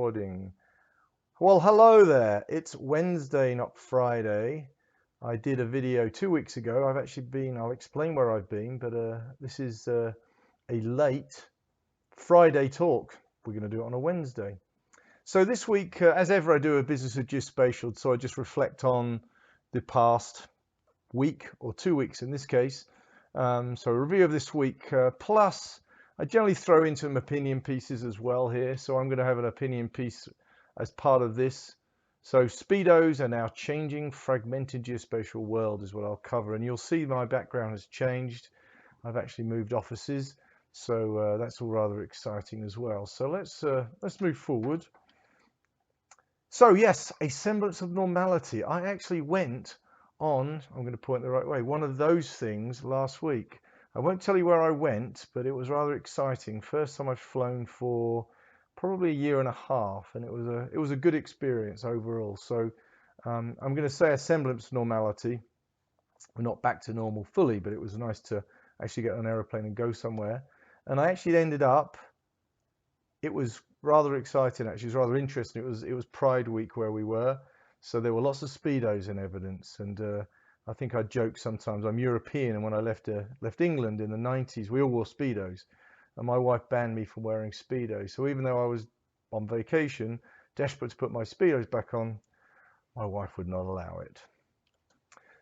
recording. Well, hello there. It's Wednesday, not Friday. I did a video 2 weeks ago. I'll explain where I've been, but this is a late Friday talk. We're going to do it on a Wednesday. So this week, as ever, I do a business of geospatial, so I just reflect on the past week or 2 weeks in this case. So a review of this week, plus I generally throw in some opinion pieces as well here. So I'm going to have an opinion piece as part of this. So speedos are now changing. Fragmented geospatial world is what I'll cover, and you'll see my background has changed. I've actually moved offices, so that's all rather exciting as well. So let's move forward. So yes, a semblance of normality. I actually went on, I'm going to point the right way, one of those things last week. I won't tell you where I went, but it was rather exciting. First time I've flown for probably a year and a half, and it was a good experience overall. So I'm going to say a semblance of normality. We're not back to normal fully, but it was nice to actually get on an aeroplane and go somewhere. And I actually ended up, it was rather exciting actually. It was rather interesting. It was Pride Week where we were, so there were lots of speedos in evidence. And I think I joke sometimes I'm European, and when I left England in the 90s, we all wore speedos, and my wife banned me from wearing speedos. So even though I was on vacation, desperate to put my speedos back on, my wife would not allow it.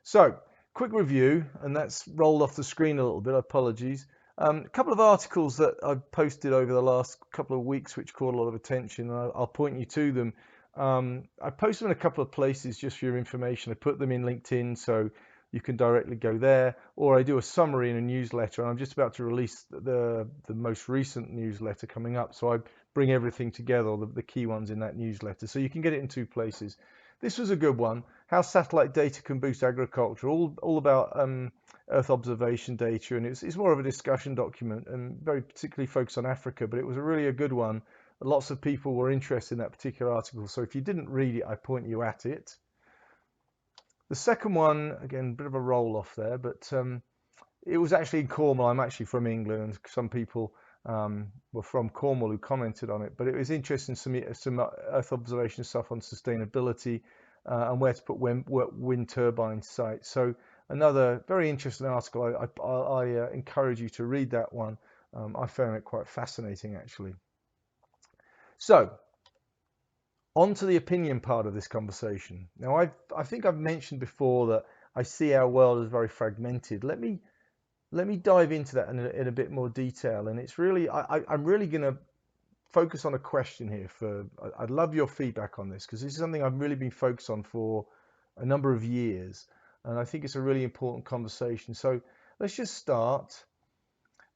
So quick review, and that's rolled off the screen a little bit. Apologies. A couple of articles that I've posted over the last couple of weeks which caught a lot of attention, and I'll point you to them. I posted them in a couple of places just for your information. I put them in LinkedIn so you can directly go there, or I do a summary in a newsletter, and I'm just about to release the most recent newsletter coming up, so I bring everything together, the key ones in that newsletter, so you can get it in two places. This was a good one, how satellite data can boost agriculture, all about Earth observation data, and it's more of a discussion document and very particularly focused on Africa, but it was really a good one. Lots of people were interested in that particular article, so if you didn't read it, I point you at it. The second one, again, a bit of a roll off there, but it was actually in Cornwall. I'm actually from England, and some people were from Cornwall who commented on it, but it was interesting, some Earth observation stuff on sustainability and where to put wind turbine sites. So another very interesting article. I encourage you to read that one. I found it quite fascinating actually. So on to the opinion part of this conversation. Now I think I've mentioned before that I see our world as very fragmented. Let me dive into that in a bit more detail, and it's really I'm really going to focus on a question here. I'd love your feedback on this, because this is something I've really been focused on for a number of years, and I think it's a really important conversation. So let's just start.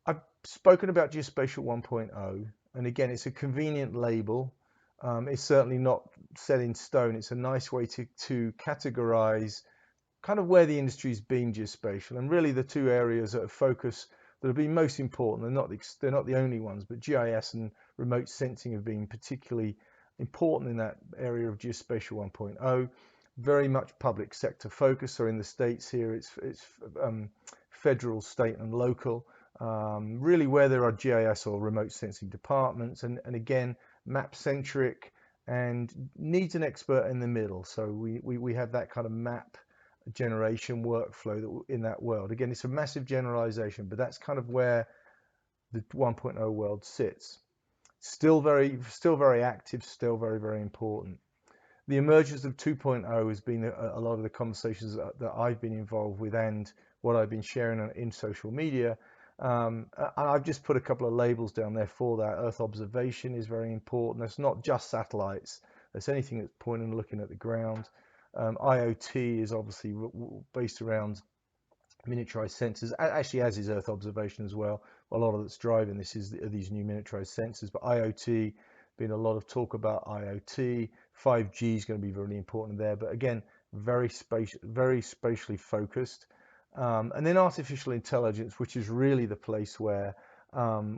I've spoken about Geospatial 1.0, and again, it's a convenient label. It's certainly not set in stone. It's a nice way to categorize kind of where the industry's been geospatial, and really the two areas that have been most important. They're not the only ones, but GIS and remote sensing have been particularly important in that area of Geospatial 1.0. Very much public sector focus. So in the States here, it's federal, state, and local. Really where there are GIS or remote sensing departments, and again, map centric, and needs an expert in the middle. So we have that kind of map generation workflow in that world. Again, it's a massive generalization, but that's kind of where the 1.0 world sits. Still very active, still very, very important. The emergence of 2.0 has been a lot of the conversations that I've been involved with, and what I've been sharing in social media. And I've just put a couple of labels down there for that. Earth observation is very important. It's not just satellites. It's anything that's pointing and looking at the ground. IoT is obviously based around miniaturized sensors, actually as is Earth observation as well. A lot of that's driving this is these new miniaturized sensors, but IoT, been a lot of talk about IoT. 5G is going to be really important there, but again, very spatially focused. And then artificial intelligence, which is really the place where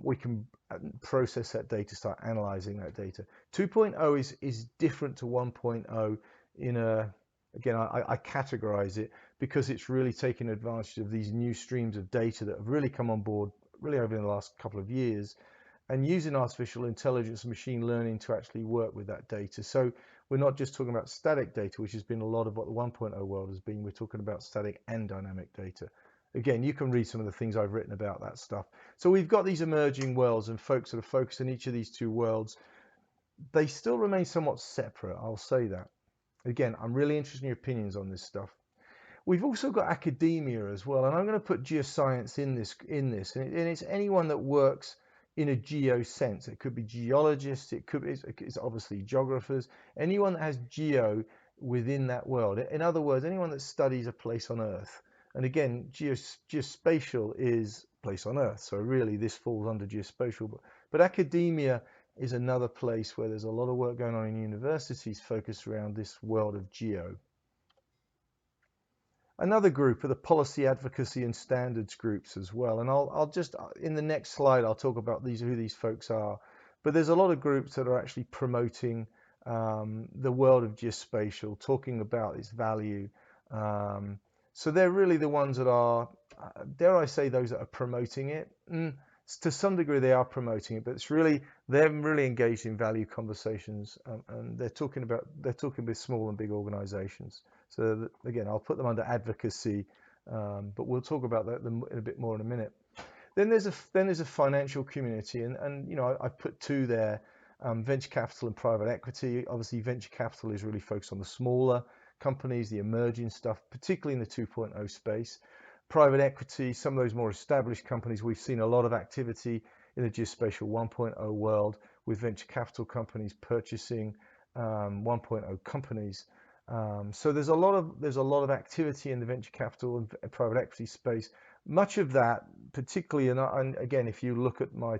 we can process that data, start analyzing that data. 2.0 is different to 1.0 in a, again, I categorize it because it's really taking advantage of these new streams of data that have really come on board really over the last couple of years, and using artificial intelligence and machine learning to actually work with that data. So we're not just talking about static data, which has been a lot of what the 1.0 world has been. We're talking about static and dynamic data. Again, you can read some of the things I've written about that stuff. So we've got these emerging worlds, and folks that are focused on each of these two worlds. They still remain somewhat separate, I'll say that. Again, I'm really interested in your opinions on this stuff. We've also got academia as well, and I'm going to put geoscience in this, and it's anyone that works in a geo sense. It could be geologists, it's obviously geographers, anyone that has geo within that world. In other words, anyone that studies a place on Earth. And again, geospatial is place on Earth, so really this falls under geospatial. But academia is another place where there's a lot of work going on in universities focused around this world of geo. Another group are the policy advocacy and standards groups as well. And I'll just, in the next slide, I'll talk about who these folks are. But there's a lot of groups that are actually promoting the world of geospatial, talking about its value. So they're really the ones that are, dare I say, those that are promoting it. To some degree, they are promoting it, but they're really engaged in value conversations, and they're talking with small and big organizations. So again, I'll put them under advocacy, but we'll talk about that in a bit more in a minute. Then there's a financial community, and you know, I've put two there: venture capital and private equity. Obviously, venture capital is really focused on the smaller companies, the emerging stuff, particularly in the 2.0 space. Private equity, some of those more established companies, we've seen a lot of activity in the geospatial 1.0 world with venture capital companies purchasing 1.0 companies. So there's a lot of activity in the venture capital and private equity space. Much of that, particularly, and again, if you look at my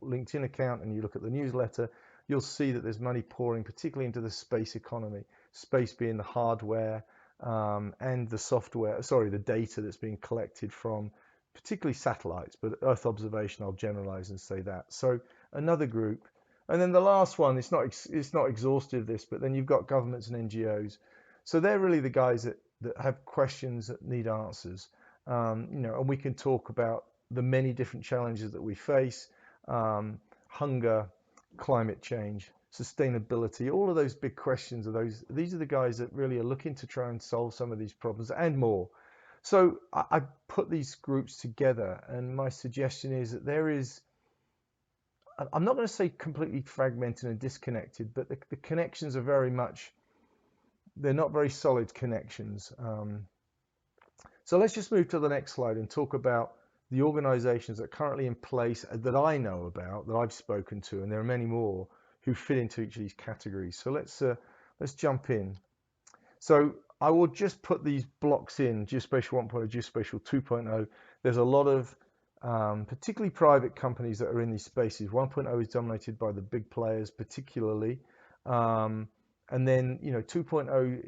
LinkedIn account and you look at the newsletter, you'll see that there's money pouring, particularly into the space economy. Space being the hardware and the software, sorry, the data that's being collected from particularly satellites, but Earth observation, I'll generalize and say that. So another group. And then the last one, it's not exhaustive this, but then you've got governments and NGOs. So they're really the guys that have questions that need answers. You know, and we can talk about the many different challenges that we face, hunger, climate change, sustainability, all of those big questions these are the guys that really are looking to try and solve some of these problems and more. So I put these groups together, and my suggestion is that I'm not going to say completely fragmented and disconnected, but the connections are they're not very solid connections. So let's just move to the next slide and talk about the organizations that are currently in place that I know about, that I've spoken to, and there are many more who fit into each of these categories. So let's jump in. So I will just put these blocks in: Geospatial 1.0, Geospatial 2.0. There's a lot of particularly private companies that are in these spaces. 1.0 is dominated by the big players, particularly, and then 2.0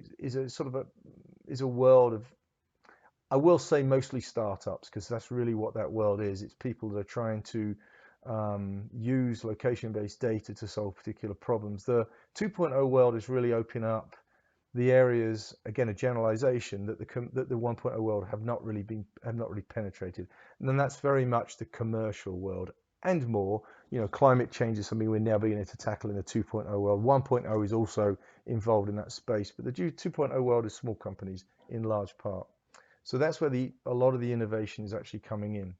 is a world of, I will say, mostly startups, because that's really what that world is. It's people that are trying to use location-based data to solve particular problems. The 2.0 world is really opening up the areas, again, a generalization, that the 1.0 world have not really penetrated. And then that's very much the commercial world and more. Climate change is something we're now beginning to tackle in the 2.0 world. 1.0 is also involved in that space, but the 2.0 world is small companies in large part. So that's where a lot of the innovation is actually coming in.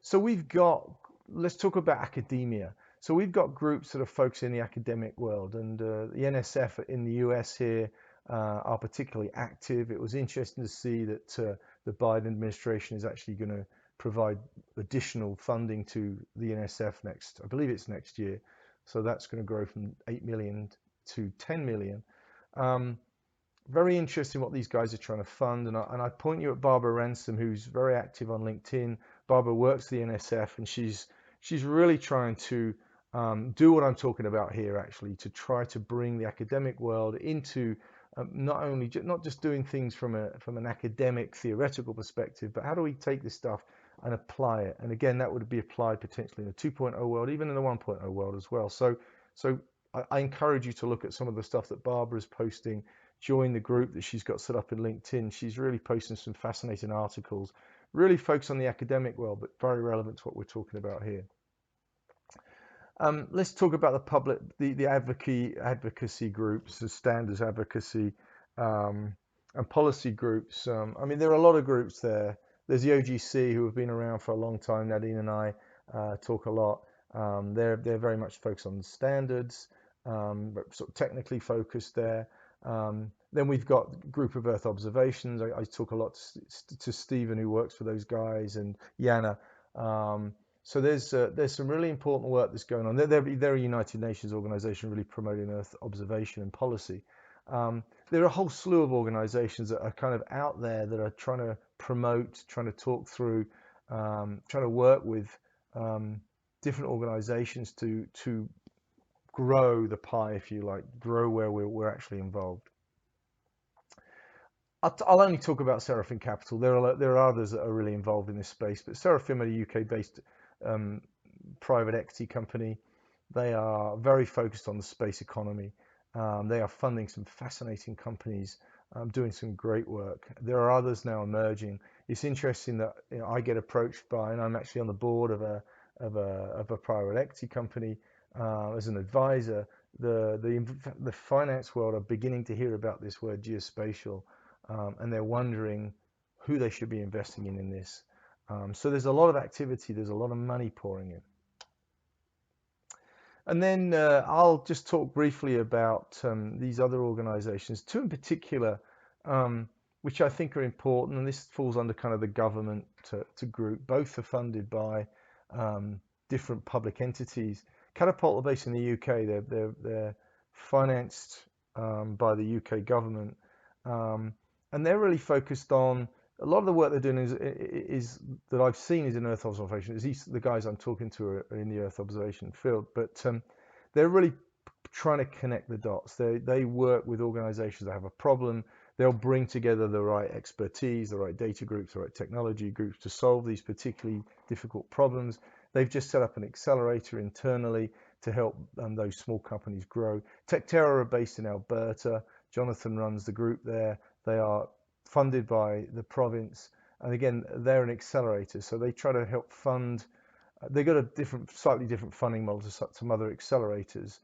So let's talk about academia. So we've got groups that are focused in the academic world, and the NSF in the US here are particularly active. It was interesting to see that the Biden administration is actually going to provide additional funding to the NSF I believe it's next year. So that's going to grow from 8 million to 10 million. Very interesting what these guys are trying to fund, and I point you at Barbara Ransom, who's very active on LinkedIn. Barbara works for the NSF, and she's really trying to do what I'm talking about here, actually, to try to bring the academic world into not just doing things from an academic theoretical perspective, but how do we take this stuff and apply it? And again, that would be applied potentially in the 2.0 world, even in the 1.0 world as well. So I encourage you to look at some of the stuff that Barbara's posting. Join the group that she's got set up in LinkedIn. She's really posting some fascinating articles, really focused on the academic world, but very relevant to what we're talking about here. Let's talk about the public, the advocacy groups, the standards advocacy, um, and policy groups. I mean, there are a lot of groups there. There's the OGC, who have been around for a long time. Nadine and I talk a lot. They're very much focused on standards, but sort of technically focused there. Then we've got Group of Earth Observations. I talk a lot to Stephen, who works for those guys, and Yana. So there's some really important work that's going on. They're a United Nations organization really promoting Earth observation and policy. There are a whole slew of organizations that are kind of out there that are trying to promote, trying to talk through, trying to work with different organizations to grow the pie, if you like, grow where we're actually involved. I'll only talk about Seraphim Capital. There are others that are really involved in this space, but Seraphim are a UK-based um, private equity company. They are very focused on the space economy. They are funding some fascinating companies, doing some great work. There are others now emerging. It's interesting that, you know, I get approached by, and I'm actually on the board of a private equity company as an advisor. The finance world are beginning to hear about this word geospatial, and they're wondering who they should be investing in this. So there's a lot of activity. There's a lot of money pouring in. And then I'll just talk briefly about these other organizations, two in particular, which I think are important. And this falls under kind of the government to group. Both are funded by different public entities. Catapult are based in the UK. They're financed by the UK government, and they're really focused on a lot of the work they're doing is that I've seen is in Earth observation. The guys I'm talking to are in the Earth observation field, but they're really trying to connect the dots. They work with organizations that have a problem. They'll bring together the right expertise, the right data groups, the right technology groups to solve these particularly difficult problems. They've just set up an accelerator internally to help those small companies grow. Techterra are based in Alberta. Jonathan runs the group there. They are funded by the province, and again, they're an accelerator, so they try to help fund. They've got a slightly different funding model to some other accelerators,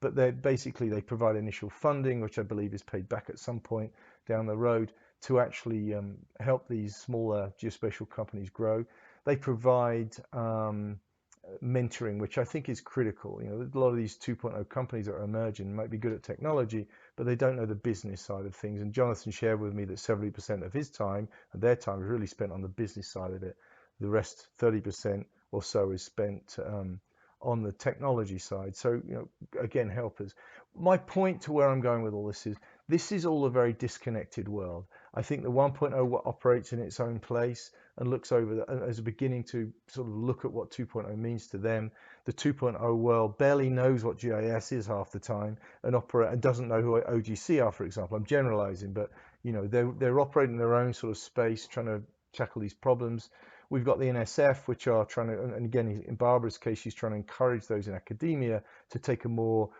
but they provide initial funding, which I believe is paid back at some point down the road, to actually help these smaller geospatial companies grow. They provide mentoring, which I think is critical. You know, a lot of these 2.0 companies that are emerging might be good at technology, but they don't know the business side of things. And Jonathan shared with me that 70% of his time and their time is really spent on the business side of it. The rest, 30% or so, is spent on the technology side. So, you know, again, helpers. My point to where I'm going with all this is all a very disconnected world. I think the 1.0 operates in its own place and looks over as a beginning to sort of look at what 2.0 means to them. The 2.0 world barely knows what GIS is half the time and doesn't know who OGC are, for example. I'm generalizing, but you know, they're operating their own sort of space, trying to tackle these problems. We've got the NSF, which are trying to, and again, in Barbara's case, she's trying to encourage those in academia to take a more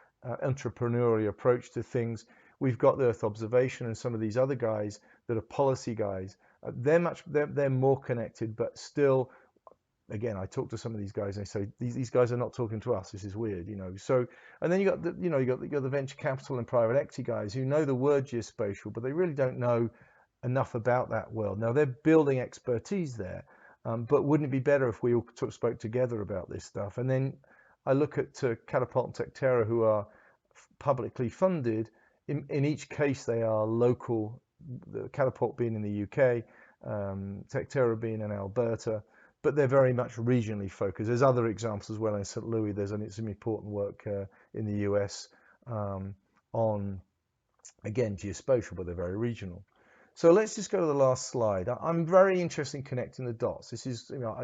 entrepreneurial approach to things. We've got the Earth observation and some of these other guys that are policy guys. They're more connected, but still, again, I talk to some of these guys and they say these guys are not talking to us. This is weird, you know. So, and then you got the venture capital and private equity guys who know the word geospatial, but they really don't know enough about that world. Now they're building expertise there, but wouldn't it be better if we all spoke together about this stuff? And then I look at Catapult and Techterra, who are publicly funded. In each case, they are local. The Catapult being in the UK, Techterra being in Alberta, but they're very much regionally focused. There's other examples as well in St. Louis. There's some important work in the US on, again, geospatial, but they're very regional. So let's just go to the last slide. I'm very interested in connecting the dots. This is, you know,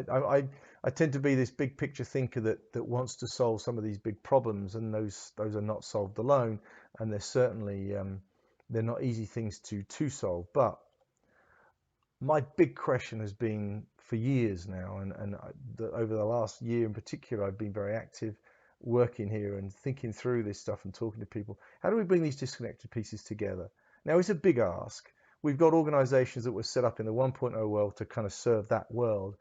I tend to be this big picture thinker that wants to solve some of these big problems, and those are not solved alone, and they're certainly they're not easy things to solve. But my big question has been for years now, and over the last year in particular, I've been very active working here and thinking through this stuff and talking to people. How do we bring these disconnected pieces together? Now, it's a big ask. We've got organizations that were set up in the 1.0 world to kind of serve that world.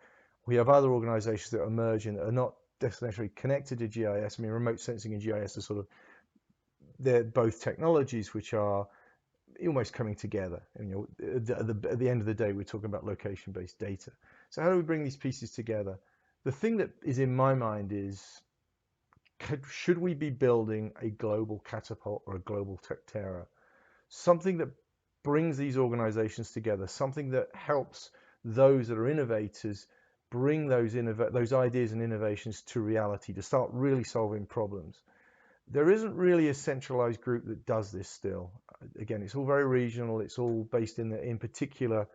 We have other organizations that are emerging that are not necessarily connected to GIS. I mean, remote sensing and GIS are sort of, they're both technologies which are almost coming together. And, you know, at the end of the day, we're talking about location-based data. So how do we bring these pieces together? The thing that is in my mind is, should we be building a global catapult or a global Tectera? Something that brings these organizations together, something that helps those that are innovators bring those ideas and innovations to reality, to start really solving problems. There isn't really a centralized group that does this still. Again, it's all very regional. It's all based in particular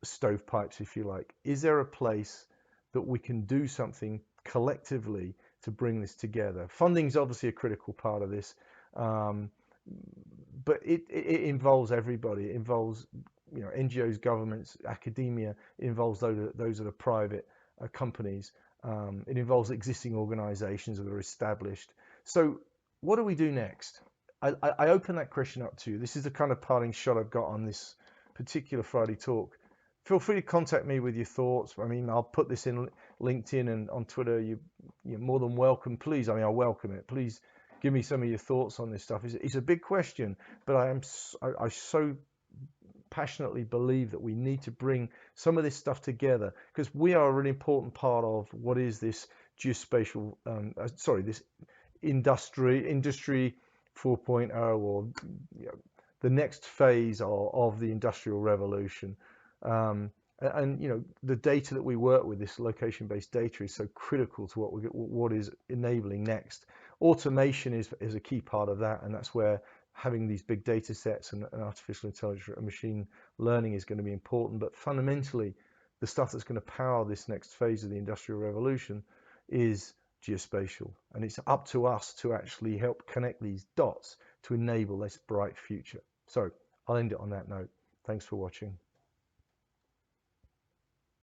stovepipes, if you like. Is there a place that we can do something collectively to bring this together? Funding is obviously a critical part of this, but it involves everybody. It involves, you know, NGOs, governments, academia. It involves those that are private companies. It involves existing organizations that are established. So what do we do next? I open that question up to you. This is the kind of parting shot I've got on this particular Friday talk. Feel free to contact me with your thoughts. I mean, I'll put this in LinkedIn and on Twitter. You're more than welcome. Please, I mean, I welcome it. Please give me some of your thoughts on this stuff. It's a big question, but I so passionately believe that we need to bring some of this stuff together, because we are a really important part of what is this geospatial, this industry 4.0, or, you know, the next phase of the industrial revolution. And you know, the data that we work with, this location-based data, is so critical to what is enabling next. Automation is a key part of that, and that's where having these big data sets and artificial intelligence and machine learning is going to be important. But fundamentally, the stuff that's going to power this next phase of the industrial revolution is geospatial, and it's up to us to actually help connect these dots to enable this bright future. So I'll end it on that note. Thanks for watching.